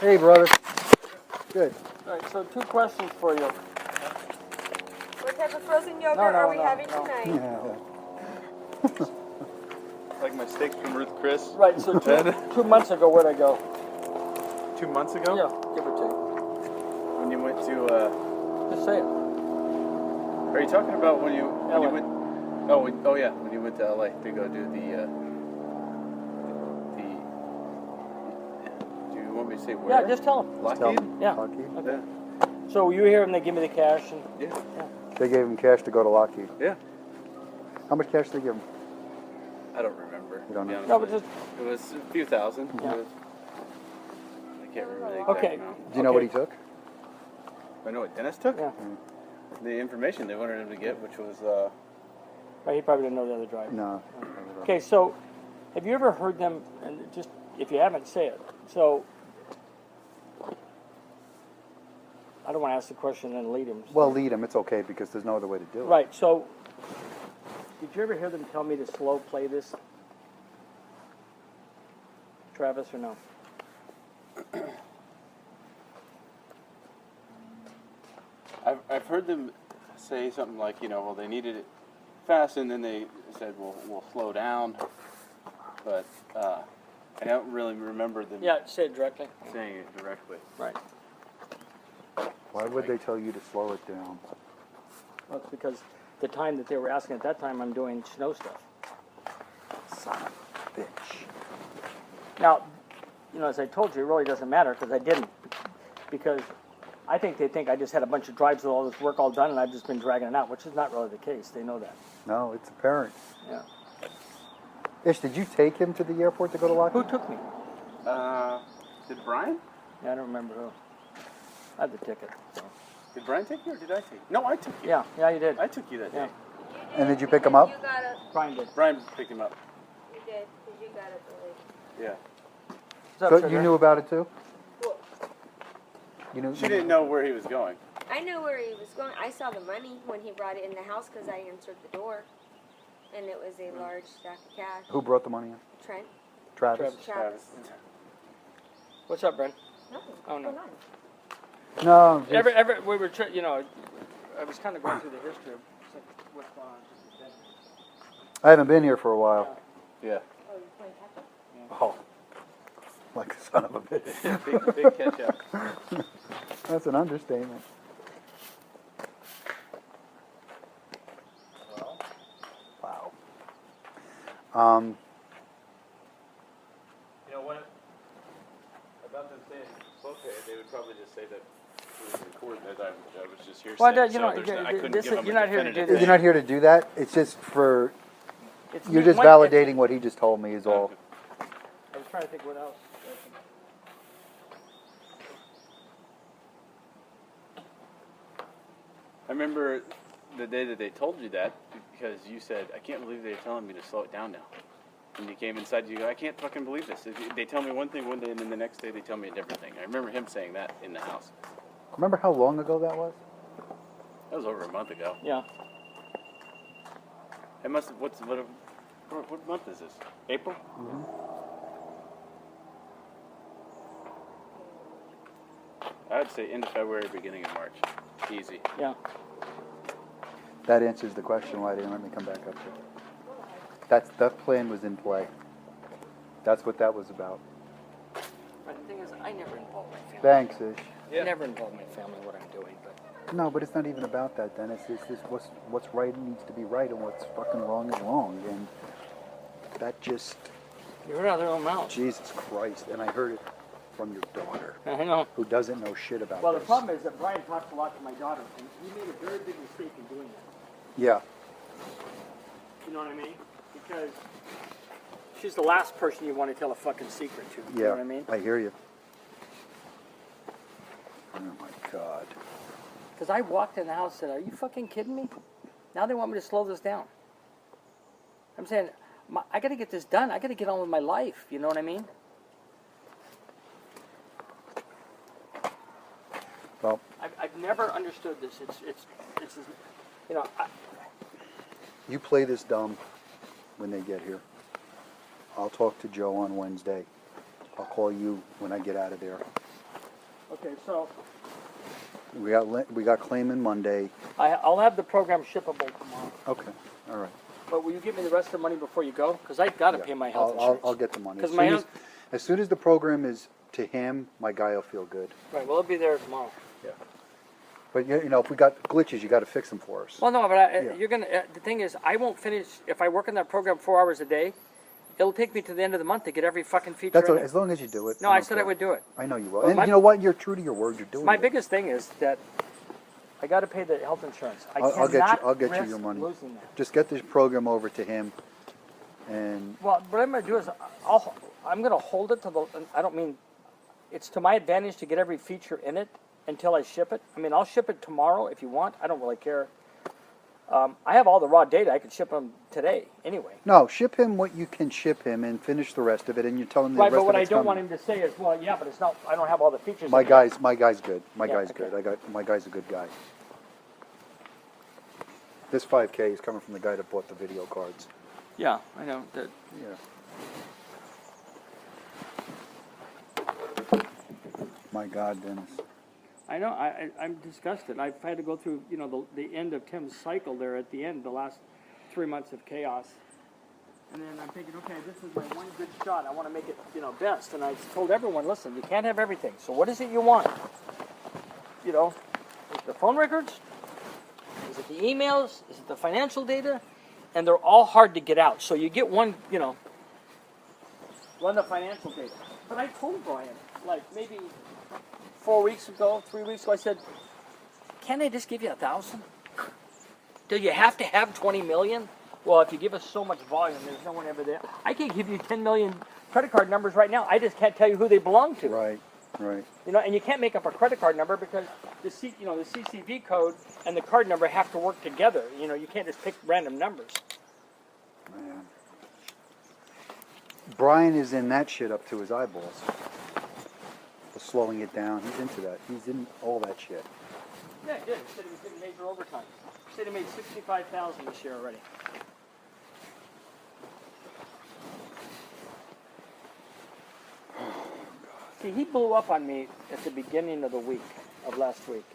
Hey, brother. Good. All right, so 2 questions for you. What type of frozen yogurt are we having tonight? Yeah. Like my steak from Ruth Chris. Right, so 2 months ago, where'd I go? 2 months ago? Yeah, give or take. When you went to, Just say it. are you talking about when you LA. went, oh yeah, when you went to LA to go do do you want me to say where? Yeah, just tell them. Lockheed? Yeah. Lockheed. Okay. Yeah. So you hear them, they give me the cash, and Yeah. They gave him cash to go to Lockheed. Yeah. How much cash did they give him? I don't remember. You don't to be know? honest No, but with you. It was a few thousand. Yeah. It was, I can't remember the exact Okay. amount. Do you know what he Okay. took? I know what Dennis took? yeah. The information they wanted him to get, which was, Right, he probably didn't know the other driver. No. Okay, so have you ever heard them, and just, if you haven't, say it. So, I don't want to ask the question and lead him. Well, lead him. It's okay because there's no other way to do it. Right, so, did you ever hear them tell me to slow play this? Travis, or no? I've heard them say something like, well, they needed it fast, and then they said, we'll slow down. But I don't really remember them Yeah, say it directly. saying it directly. Right. Why would they tell you to slow it down? Well, it's because the time that they were asking at that time, I'm doing snow stuff. Son of a bitch. Now, as I told you, it really doesn't matter because I didn't. Because I think they think I just had a bunch of drives with all this work all done and I've just been dragging it out, which is not really the case. They know that. No, it's apparent. Yeah. Ish, did you take him to the airport to go to Who Lockheed? took me? Did Brian? Yeah, I don't remember who. I had the ticket. So. Did Brian take you, or did I take you? No, I took you. Yeah, you did. I took you that Yeah. day. And did you pick him up? You got it. Brian did. Brian picked him up. You did, because you got it the late. Yeah. What's up, So sugar? you knew about it too? Well, You knew? She didn't know where he was going. I knew where he was going. I saw the money when he brought it in the house because I answered the door. And it was a large stack of cash. Who brought the money in? Trent? Travis. Travis. What's up, Brent? Nothing. Oh, no. No. just- We were, I was kind of going through the history of what's going on. I haven't been here for a while. Yeah. Oh, you're playing catch-up? Oh. Like a son of a bitch. Big catch up. That's an understatement. Wow. You know what? About them saying slow pay, they would probably just say that it was recorded as I was just here. Well, saying, you so know, there's no- I couldn't this give is- them you're a not here to do definitive this. You're not here to do that. It's just for, It's you're me- just one- validating what he just told me is all. I was trying to think what else. I remember the day that they told you that because you said, I can't believe they're telling me to slow it down now. And you came inside, you go, I can't fucking believe this. They tell me one thing one day, and then the next day they tell me a different thing. I remember him saying that in the house. Remember how long ago that was? That was over a month ago. Yeah. It must have, what month is this? April? I'd say end of February, beginning of March. Easy. Yeah. That answers the question why they didn't let me come back up here. That plan was in play. That's what that was about. But the thing is, I never involve my family. Thanks, Ish. Yeah. I never involve my family in what I'm doing, but No, but it's not even about that, Dennis. It's just what's right needs to be right, and what's fucking wrong is wrong. And that just, you heard out of their own mouth. Jesus Christ. And I heard it from your daughter, I know. who doesn't know shit about Well, the this. problem is that Brian talks a lot to my daughter, and he made a very big mistake in doing that. Yeah. You know what I mean? Because she's the last person you want to tell a fucking secret to. You Yeah. know what I mean? I hear you. Oh my God. Because I walked in the house and said, are you fucking kidding me? Now they want me to slow this down. I'm saying, I got to get this done. I got to get on with my life. You know what I mean? Well, I've never understood this. It's you know, you play this dumb when they get here. I'll talk to Joe on Wednesday. I'll call you when I get out of there. Okay, so We got claiming Monday. I'll have the program shippable tomorrow. Okay, all right. But will you give me the rest of the money before you go? Because I got to pay my health insurance. I'll get the money. 'Cause my As soon as the program is to him, my guy will feel good. Right, well, it'll be there tomorrow. Yeah. But you know, if we got glitches, you got to fix them for us. Well, no, but Yeah. you're gonna. The thing is, I won't finish if I work on that program 4 hours a day. It'll take me to the end of the month to get every fucking feature. That's in okay, it. as long as you do it. No, I said I would do it. I know you will. Well, And my- you know what? You're true to your word. You're doing My it. biggest thing is that I got to pay the health insurance. I'll get you risk your money. losing that. Just get this program over to him, and Well, what I'm going to do is I'm going to hold it to the. I don't mean it's to my advantage to get every feature in it until I ship it. I mean, I'll ship it tomorrow if you want. I don't really care. I have all the raw data. I could ship them today anyway. no, ship him what you can ship him, and finish the rest of it. And you tell him the Right, rest but what of I it's don't coming. want him to say is, well, yeah, but it's not. I don't have all the features. My in it. guy's good. My Yeah, guy's okay. good. My guy's a good guy. This 5K is coming from the guy that bought the video cards. Yeah, I know that. Yeah. My God, Dennis. I know. I'm disgusted. I've had to go through, the end of Tim's cycle there at the end, the last 3 months of chaos. And then I'm thinking, okay, this is my one good shot. I want to make it, best. And I told everyone, listen, you can't have everything. So what is it you want? Is it the phone records? Is it the emails? Is it the financial data? And they're all hard to get out. So you get one, run the financial data. But I told Brian, like maybe 4 weeks ago, 3 weeks ago, I said, can't I just give you 1,000? Do you have to have 20 million? Well, if you give us so much volume, there's no one ever there. I can give you 10 million credit card numbers right now. I just can't tell you who they belong to. Right. And you can't make up a credit card number because the CCV code and the card number have to work together. You can't just pick random numbers. Man. Brian is in that shit up to his eyeballs. The slowing it down. He's into that. He's in all that shit. Yeah, he did. He said he was getting major overtime. He said he made $65,000 this year already. See, he blew up on me at the beginning of the week, of last week.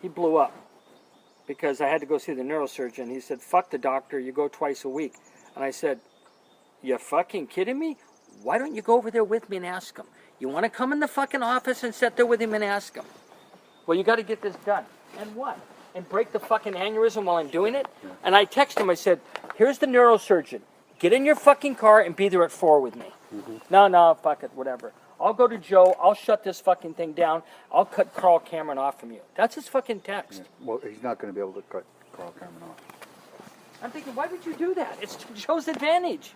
He blew up because I had to go see the neurosurgeon. He said, fuck the doctor, you go twice a week. And I said, you fucking kidding me? Why don't you go over there with me and ask him? You want to come in the fucking office and sit there with him and ask him? Well, you got to get this done. And what? And break the fucking aneurysm while I'm doing it? Yeah. And I texted him, I said, here's the neurosurgeon. Get in your fucking car and be there at 4 with me. Mm-hmm. No, fuck it, whatever. I'll go to Joe. I'll shut this fucking thing down. I'll cut Carl Cameron off from you. That's his fucking text. Yeah. Well, he's not going to be able to cut Carl Cameron off. I'm thinking, why would you do that? It's to Joe's advantage.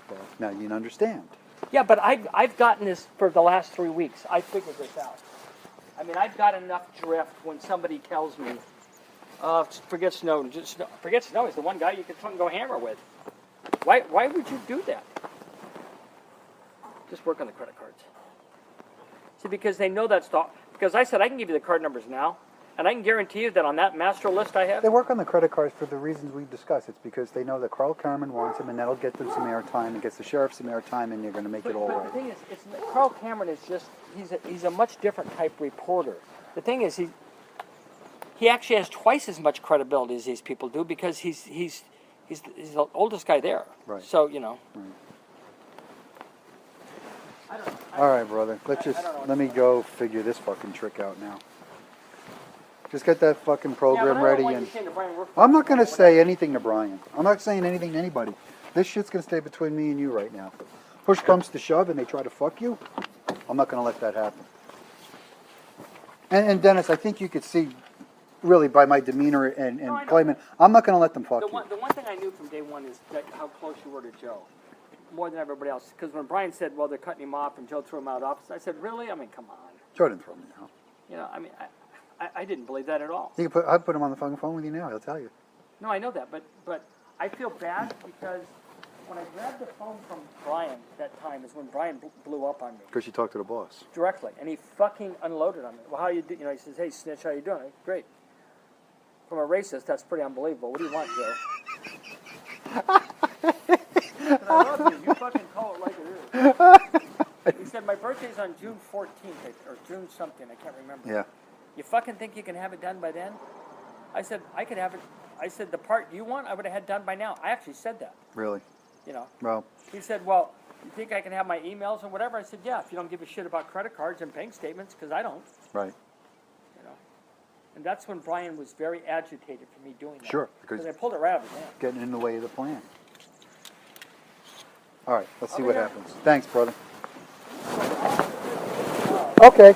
Well, now you understand. Yeah, but I've gotten this for the last 3 weeks. I figured this out. I mean, I've got enough drift when somebody tells me, forget Snowden. Forget Snowden. He's the one guy you can fucking go hammer with. Why would you do that? Just work on the credit cards. See, because they know that's because I said I can give you the card numbers now, and I can guarantee you that on that master list I have. They work on the credit cards for the reasons we've discussed. It's because they know that Carl Cameron wants them, and that'll get them some airtime, and gets the sheriff some airtime, and they're going to make it all right. The thing is, Carl Cameron is just, he's a much different type reporter. The thing is, he actually has twice as much credibility as these people do because he's the oldest guy there. Right. So, Right. I don't know. All right, brother. Let me go figure this fucking trick out now. Just get that fucking program ready, and I'm not going to say anything to Brian. I'm not saying anything to anybody. This shit's going to stay between me and you right now. Push comes to shove and they try to fuck you, I'm not going to let that happen. And Dennis, I think you could see really by my demeanor and claiming, I'm not going to let them fuck you. The one thing I knew from day one is how close you were to Joe. More than everybody else. Because when Brian said, well, they're cutting him off and Joe threw him out of office, I said, really? I mean, come on. Joe didn't throw me out. I mean, I didn't believe that at all. I'd put him on the fucking phone with you now. He'll tell you. No, I know that. But I feel bad because when I grabbed the phone from Brian that time is when Brian blew up on me. Because you talked to the boss. Directly. And he fucking unloaded on me. Well, how you do? He says, hey, snitch, how you doing? Great. From a racist, that's pretty unbelievable. What do you want, Joe? But I love you. You fucking call it like it is. He said, my birth birthday's on June 14th or June something. I can't remember. Yeah. You fucking think you can have it done by then? I said I could have it. I said the part you want, I would have had done by now. I actually said that. Really? You know. Well. He said, well, you think I can have my emails and whatever? I said, yeah, if you don't give a shit about credit cards and bank statements, because I don't. Right. You know. And that's when Brian was very agitated for me doing that. Sure. Because I pulled it right out of his hand. getting in the way of the plan. All right. Let's see what happens. Thanks, brother. Okay.